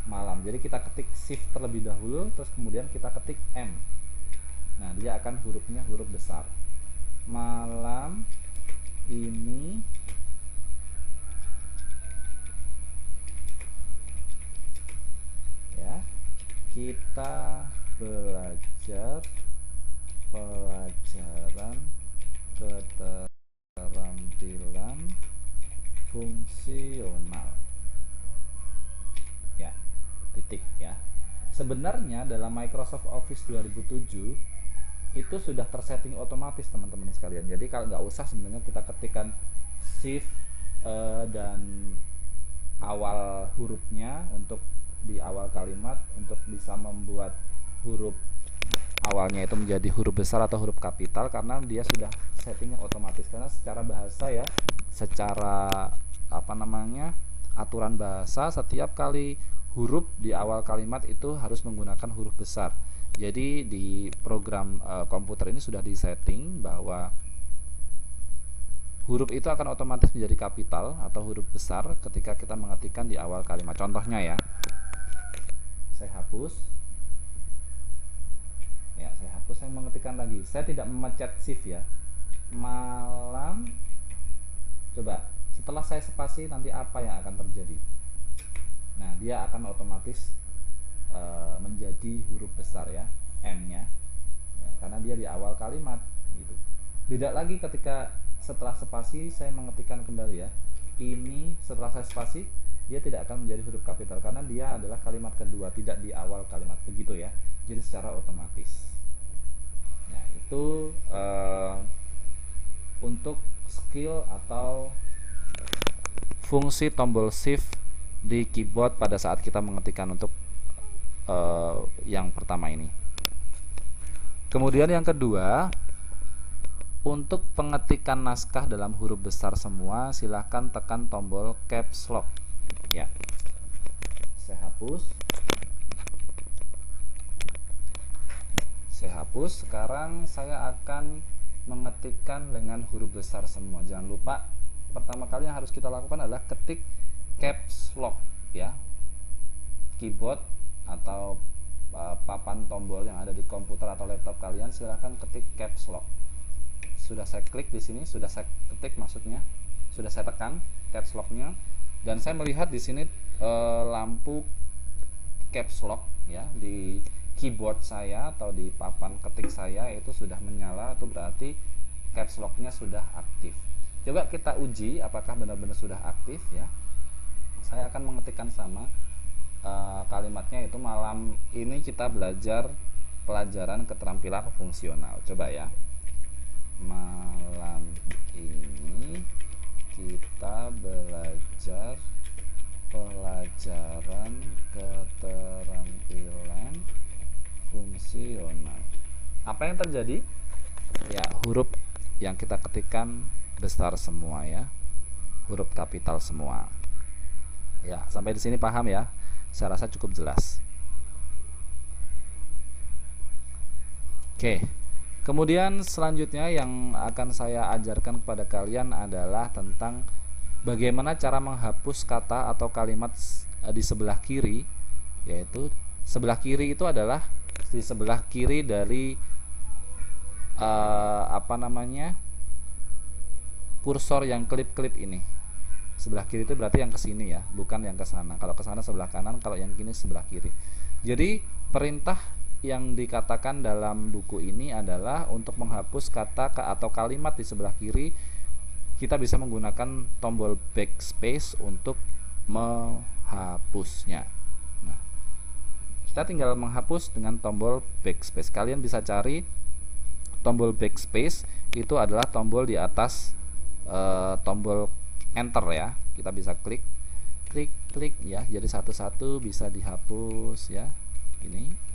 malam. Jadi kita ketik shift terlebih dahulu, terus kemudian kita ketik M. Nah, dia akan hurufnya huruf besar. Malam ini ya, kita belajar pelajaran keterampilan fungsional ya, titik ya. Sebenarnya dalam Microsoft Office 2007 itu sudah tersetting otomatis teman-teman sekalian. Jadi kalau nggak usah sebenarnya kita ketikkan shift dan awal hurufnya untuk di awal kalimat untuk bisa membuat huruf awalnya itu menjadi huruf besar atau huruf kapital, karena dia sudah settingnya otomatis. Karena secara bahasa ya, secara aturan bahasa, setiap kali huruf di awal kalimat itu harus menggunakan huruf besar. Jadi di program komputer ini sudah disetting bahwa huruf itu akan otomatis menjadi kapital atau huruf besar ketika kita mengetikkan di awal kalimat. Contohnya ya, saya hapus. Ya, saya hapus, saya mengetikkan lagi. Saya tidak memencet shift ya. Malam. Coba, setelah saya spasi nanti apa yang akan terjadi? Nah, dia akan otomatis menjadi huruf besar ya, M-nya. Ya, karena dia di awal kalimat gitu. Beda lagi ketika setelah spasi saya mengetikkan kembali ya. Ini setelah saya spasi, dia tidak akan menjadi huruf kapital karena dia adalah kalimat kedua, tidak di awal kalimat, begitu ya. Jadi secara otomatis. Nah, itu untuk skill atau fungsi tombol shift di keyboard pada saat kita mengetikkan untuk yang pertama ini. Kemudian yang kedua, untuk pengetikan naskah dalam huruf besar semua, silahkan tekan tombol caps lock ya. Saya hapus. Sekarang saya akan mengetikkan dengan huruf besar semua. Jangan lupa, pertama kali yang harus kita lakukan adalah ketik caps lock ya. Keyboard atau papan tombol yang ada di komputer atau laptop kalian, silahkan ketik caps lock. Sudah saya klik di sini, sudah saya ketik, maksudnya sudah saya tekan caps locknya, dan saya melihat di sini lampu caps lock ya di keyboard saya atau di papan ketik saya itu sudah menyala. Itu berarti caps locknya sudah aktif. Coba kita uji apakah benar-benar sudah aktif ya. Saya akan mengetikkan sama kalimatnya, itu malam ini kita belajar pelajaran keterampilan fungsional. Coba ya. Malam ini kita belajar pelajaran keterampilan fungsional. Apa yang terjadi? Ya, huruf yang kita ketikkan besar semua ya. Huruf kapital semua. Ya, sampai di sini paham ya? Saya rasa cukup jelas. Oke. Kemudian selanjutnya yang akan saya ajarkan kepada kalian adalah tentang bagaimana cara menghapus kata atau kalimat di sebelah kiri, yaitu sebelah kiri itu adalah di sebelah kiri dari kursor yang klip-klip ini. Sebelah kiri itu berarti yang ke sini ya, bukan yang ke sana. Kalau ke sana sebelah kanan, kalau yang kini sebelah kiri. Jadi perintah yang dikatakan dalam buku ini adalah untuk menghapus kata atau kalimat di sebelah kiri, kita bisa menggunakan tombol backspace untuk menghapusnya. Nah, kita tinggal menghapus dengan tombol backspace. Kalian bisa cari tombol backspace, itu adalah tombol di atas tombol enter ya. Kita bisa klik ya, jadi satu-satu bisa dihapus ya. Ini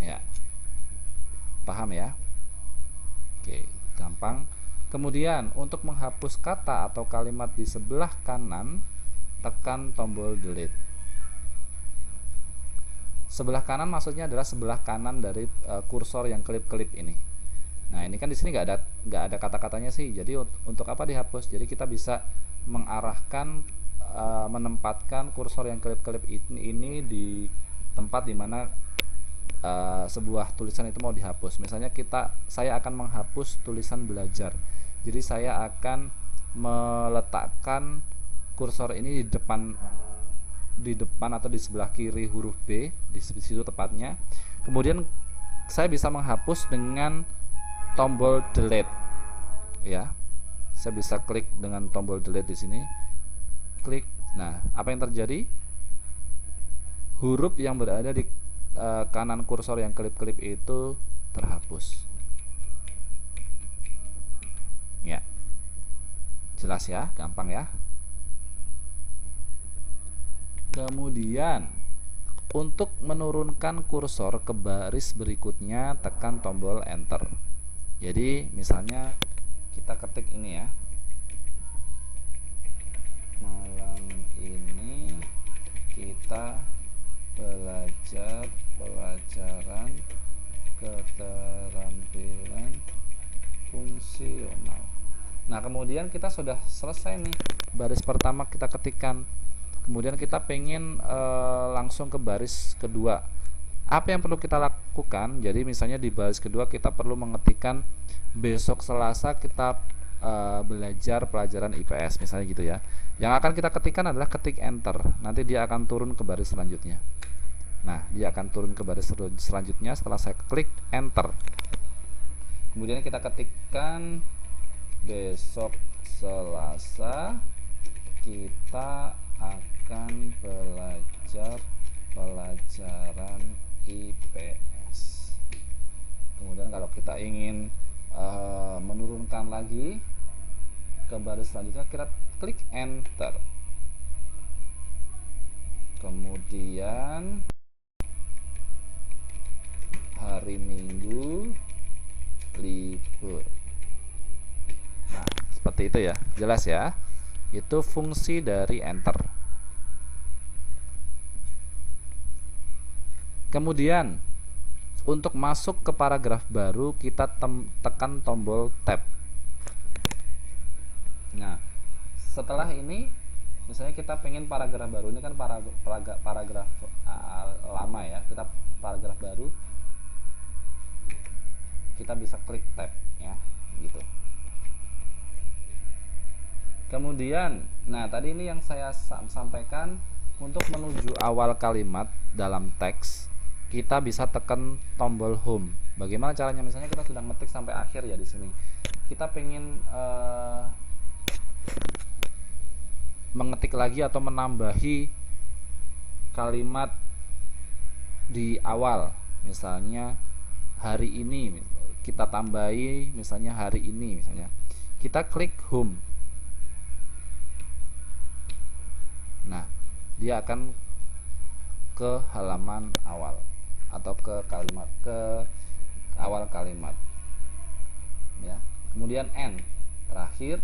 ya, paham ya? Oke, gampang. Kemudian untuk menghapus kata atau kalimat di sebelah kanan, tekan tombol delete. Sebelah kanan maksudnya adalah sebelah kanan dari kursor yang klip-klip ini. Nah, ini kan di sini nggak ada kata-katanya sih. Jadi untuk apa dihapus? Jadi kita bisa mengarahkan, menempatkan kursor yang klip-klip ini di tempat dimana sebuah tulisan itu mau dihapus. Misalnya saya akan menghapus tulisan belajar. Jadi saya akan meletakkan kursor ini di depan atau di sebelah kiri huruf B, di situ tepatnya. Kemudian saya bisa menghapus dengan tombol delete. Ya. Saya bisa klik dengan tombol delete di sini. Klik. Nah, apa yang terjadi? Huruf yang berada di kanan kursor yang klip-klip itu terhapus. Ya, jelas ya, gampang ya. Kemudian untuk menurunkan kursor ke baris berikutnya, tekan tombol enter. Jadi misalnya kita ketik ini ya, malam ini kita belajar pelajaran keterampilan fungsional. Nah, kemudian kita sudah selesai nih, baris pertama kita ketikkan. Kemudian kita pengen langsung ke baris kedua. Apa yang perlu kita lakukan? Jadi misalnya di baris kedua kita perlu mengetikkan besok Selasa kita belajar pelajaran IPS, misalnya gitu ya. Yang akan kita ketikkan adalah ketik enter. Nanti dia akan turun ke baris selanjutnya. Nah, dia akan turun ke baris selanjutnya setelah saya klik enter. Kemudian kita ketikkan besok Selasa kita akan belajar pelajaran IPS. Kemudian kalau kita ingin menurunkan lagi ke baris selanjutnya, kita klik enter. Kemudian hari Minggu libur. Nah, seperti itu ya. Jelas ya? Itu fungsi dari enter. Kemudian untuk masuk ke paragraf baru, kita tekan tombol tab. Nah, setelah ini misalnya kita pengen paragraf baru, ini kan paragraf lama ya, kita paragraf baru, kita bisa klik tab ya, gitu. Kemudian, nah tadi ini yang saya sampaikan, untuk menuju awal kalimat dalam teks, kita bisa tekan tombol home. Bagaimana caranya? Misalnya kita sudah ngetik sampai akhir ya di sini. Kita pengen mengetik lagi atau menambahi kalimat di awal, misalnya hari ini, kita tambahi misalnya hari ini, misalnya kita klik home. Nah, dia akan ke halaman awal atau ke awal kalimat, ya. Kemudian end, terakhir,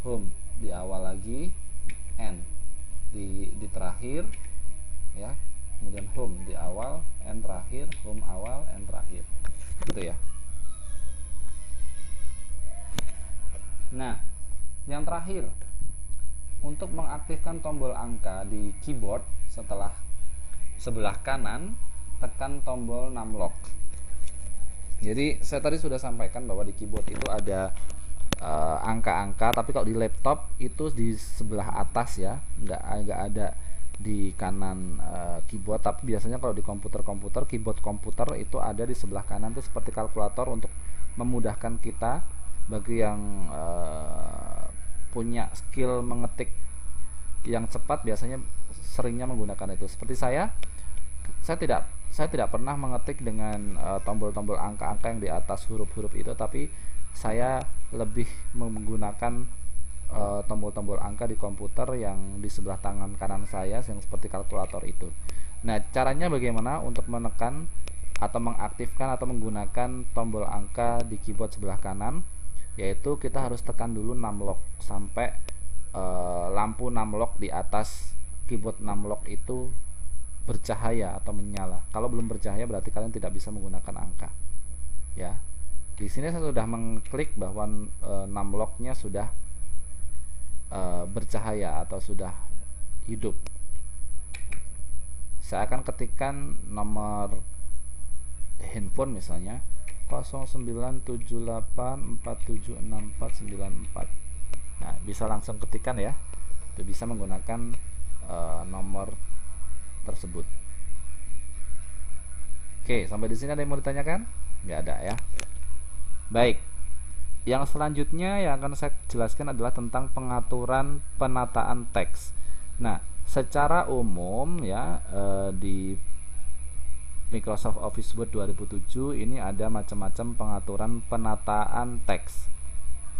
home di awal lagi, end di terakhir, ya. Kemudian home di awal, end terakhir, home awal, end terakhir, gitu ya. Nah, yang terakhir, untuk mengaktifkan tombol angka di keyboard, sebelah kanan tekan tombol numlock. Jadi saya tadi sudah sampaikan bahwa di keyboard itu ada angka-angka, tapi kalau di laptop itu di sebelah atas ya, nggak ada di kanan keyboard. Tapi biasanya kalau di komputer keyboard komputer itu ada di sebelah kanan, itu seperti kalkulator untuk memudahkan kita bagi yang punya skill mengetik yang cepat, biasanya seringnya menggunakan itu. Seperti saya tidak pernah mengetik dengan tombol-tombol angka-angka yang di atas huruf-huruf itu, tapi saya lebih menggunakan tombol-tombol angka di komputer yang di sebelah tangan kanan saya, yang seperti kalkulator itu. Nah, caranya bagaimana untuk menekan atau mengaktifkan atau menggunakan tombol angka di keyboard sebelah kanan, yaitu kita harus tekan dulu numlock sampai lampu numlock di atas keyboard numlock itu bercahaya atau menyala. Kalau belum bercahaya berarti kalian tidak bisa menggunakan angka. Ya. Di sini saya sudah mengklik bahwa numlocknya sudah bercahaya atau sudah hidup. Saya akan ketikkan nomor handphone misalnya 0978476494. Nah, bisa langsung ketikkan ya. Itu bisa menggunakan nomor tersebut. Oke, sampai di sini ada yang mau ditanyakan? Nggak ada ya. Baik. Yang selanjutnya yang akan saya jelaskan adalah tentang pengaturan penataan teks. Nah, secara umum ya di Microsoft Office Word 2007 ini ada macam-macam pengaturan penataan teks.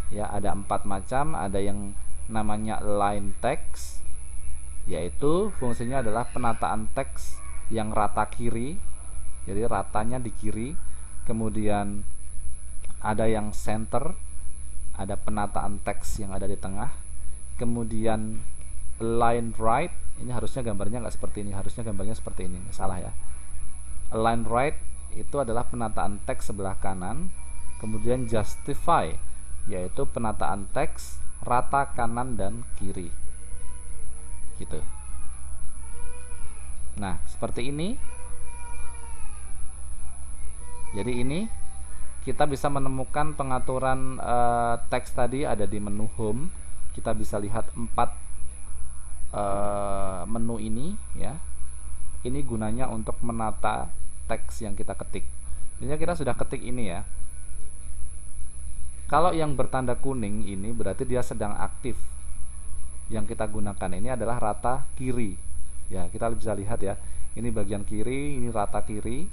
Ya, ada 4 macam. Ada yang namanya line text, yaitu fungsinya adalah penataan teks yang rata kiri, jadi ratanya di kiri. Kemudian ada yang center, ada penataan teks yang ada di tengah. Kemudian line right, ini harusnya gambarnya nggak seperti ini, harusnya gambarnya seperti ini, salah ya. Line right itu adalah penataan teks sebelah kanan. Kemudian justify, yaitu penataan teks rata kanan dan kiri, gitu. Nah, seperti ini. Jadi ini kita bisa menemukan pengaturan teks tadi ada di menu home. Kita bisa lihat 4 menu ini ya. Ini gunanya untuk menata teks yang kita ketik. Misalnya kita sudah ketik ini ya. Kalau yang bertanda kuning ini berarti dia sedang aktif. Yang kita gunakan ini adalah rata kiri. Ya, kita bisa lihat ya. Ini bagian kiri, ini rata kiri.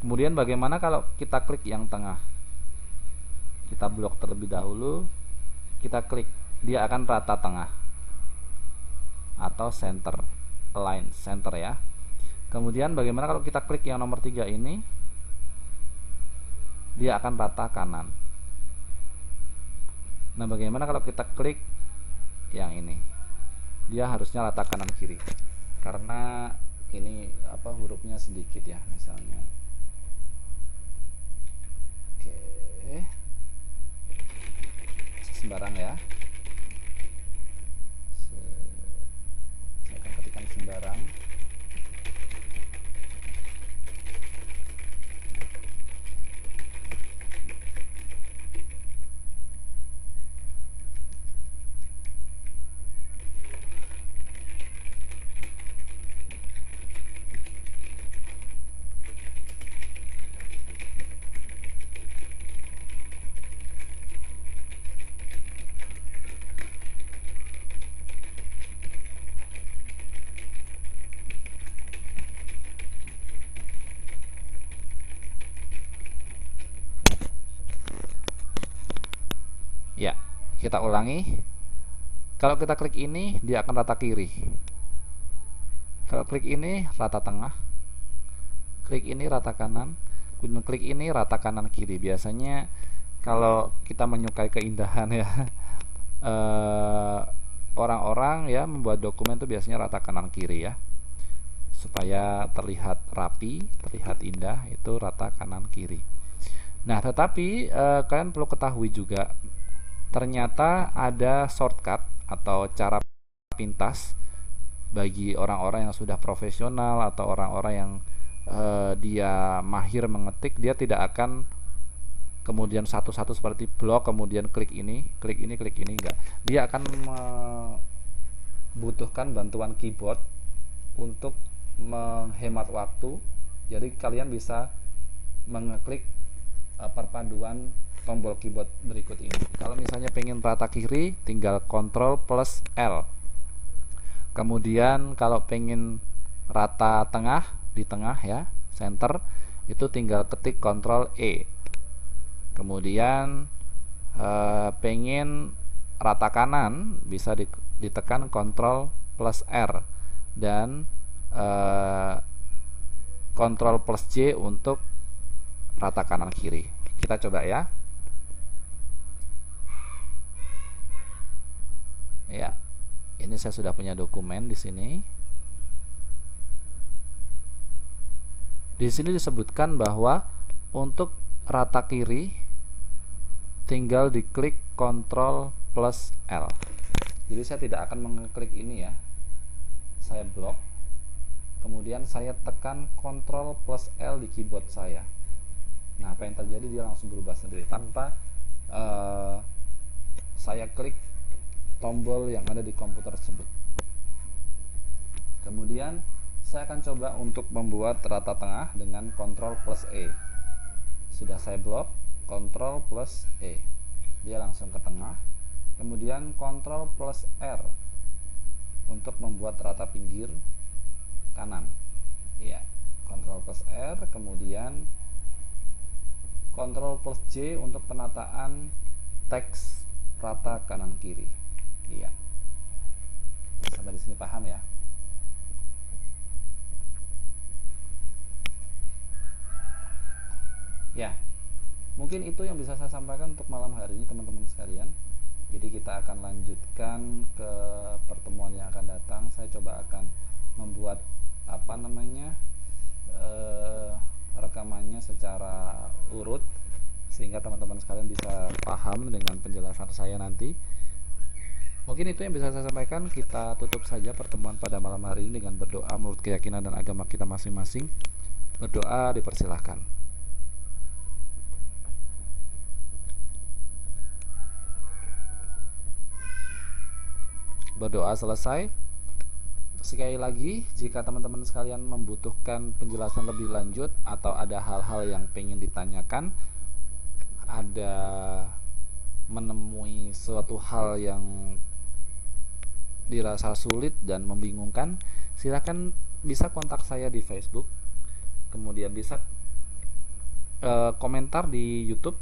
Kemudian bagaimana kalau kita klik yang tengah? Kita blok terlebih dahulu. Kita klik, dia akan rata tengah. Atau center, align center ya. Kemudian bagaimana kalau kita klik yang nomor 3 ini? Dia akan rata kanan. Nah, bagaimana kalau kita klik yang ini? Dia harusnya rata kanan kiri. Karena ini hurufnya sedikit ya, misalnya. Oke. Sembarang ya. Saya akan ketikkan sembarang. Kita ulangi. Kalau kita klik ini, dia akan rata kiri. Kalau klik ini, rata tengah. Klik ini, rata kanan. Kemudian klik ini, rata kanan kiri. Biasanya kalau kita menyukai keindahan ya, orang-orang ya membuat dokumen itu biasanya rata kanan kiri ya, supaya terlihat rapi, terlihat indah, itu rata kanan kiri. Nah, tetapi kalian perlu ketahui juga, ternyata ada shortcut atau cara pintas bagi orang-orang yang sudah profesional atau orang-orang yang dia mahir mengetik. Dia tidak akan kemudian satu-satu seperti blok, kemudian klik ini, enggak. Dia akan membutuhkan bantuan keyboard untuk menghemat waktu. Jadi kalian bisa mengeklik perpaduan tombol keyboard berikut ini. Kalau misalnya pengen rata kiri, tinggal Ctrl plus L. Kemudian kalau pengen rata tengah, di tengah ya, center, itu tinggal ketik Ctrl E. Kemudian pengen rata kanan, bisa ditekan Ctrl plus R, dan Ctrl plus J untuk rata kanan kiri. Kita coba ya. Ya, ini saya sudah punya dokumen di sini. Di sini disebutkan bahwa untuk rata kiri tinggal diklik Ctrl plus L. Jadi saya tidak akan mengeklik ini ya. Saya blok. Kemudian saya tekan Ctrl plus L di keyboard saya. Nah, apa yang terjadi, dia langsung berubah sendiri tanpa saya klik tombol yang ada di komputer tersebut. Kemudian saya akan coba untuk membuat rata tengah dengan Ctrl plus E. Sudah saya blok, Ctrl plus E, dia langsung ke tengah. Kemudian Ctrl plus R untuk membuat rata pinggir kanan. Ya, Ctrl plus R, kemudian Ctrl plus J untuk penataan teks rata kanan kiri. Iya. Sampai di sini paham ya? Ya. Mungkin itu yang bisa saya sampaikan untuk malam hari ini, teman-teman sekalian. Jadi kita akan lanjutkan ke pertemuan yang akan datang. Saya coba akan membuat rekamannya secara urut sehingga teman-teman sekalian bisa paham dengan penjelasan saya nanti. Mungkin itu yang bisa saya sampaikan. Kita tutup saja pertemuan pada malam hari ini dengan berdoa menurut keyakinan dan agama kita masing-masing. Berdoa dipersilahkan. Berdoa selesai. Sekali lagi, jika teman-teman sekalian membutuhkan penjelasan lebih lanjut atau ada hal-hal yang pengen ditanyakan, ada menemui suatu hal yang dirasa sulit dan membingungkan, silakan bisa kontak saya di Facebook, kemudian bisa komentar di YouTube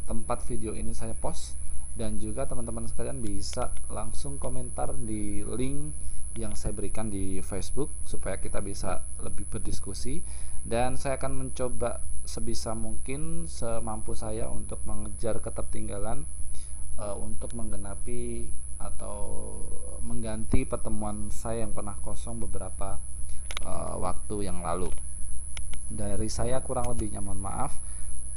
tempat video ini saya post, dan juga teman-teman sekalian bisa langsung komentar di link yang saya berikan di Facebook supaya kita bisa lebih berdiskusi. Dan saya akan mencoba sebisa mungkin, semampu saya untuk mengejar ketertinggalan untuk menggenapi atau mengganti pertemuan saya yang pernah kosong beberapa waktu yang lalu. Dari saya kurang lebihnya mohon maaf.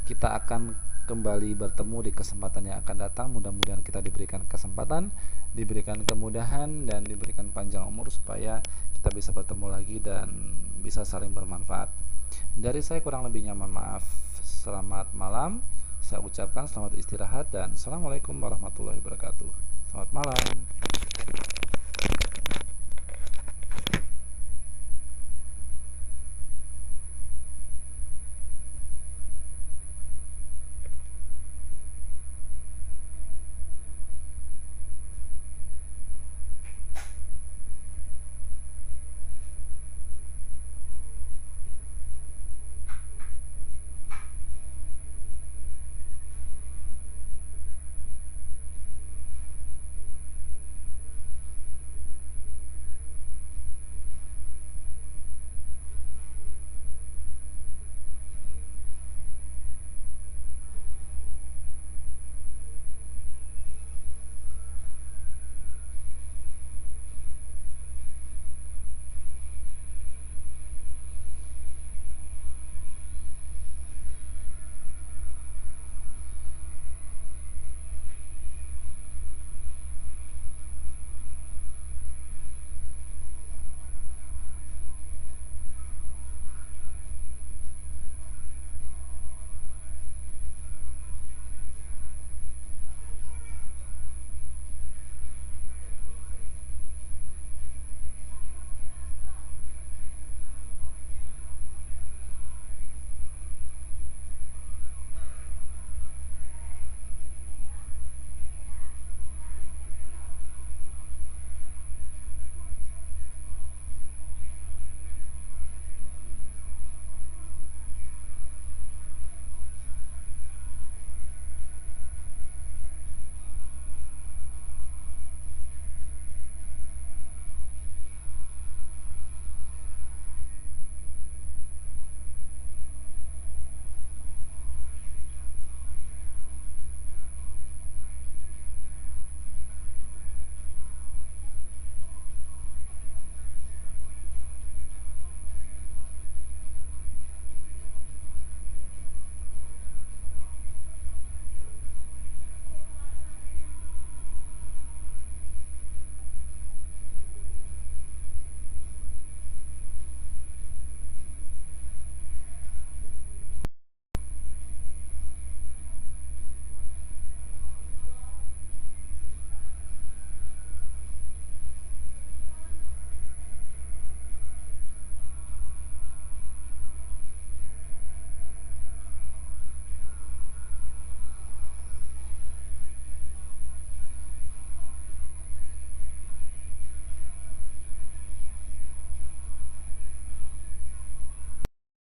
Kita akan kembali bertemu di kesempatan yang akan datang. Mudah-mudahan kita diberikan kesempatan, diberikan kemudahan, dan diberikan panjang umur supaya kita bisa bertemu lagi dan bisa saling bermanfaat. Dari saya kurang lebihnya mohon maaf. Selamat malam. Saya ucapkan selamat istirahat dan assalamualaikum warahmatullahi wabarakatuh. Selamat malam.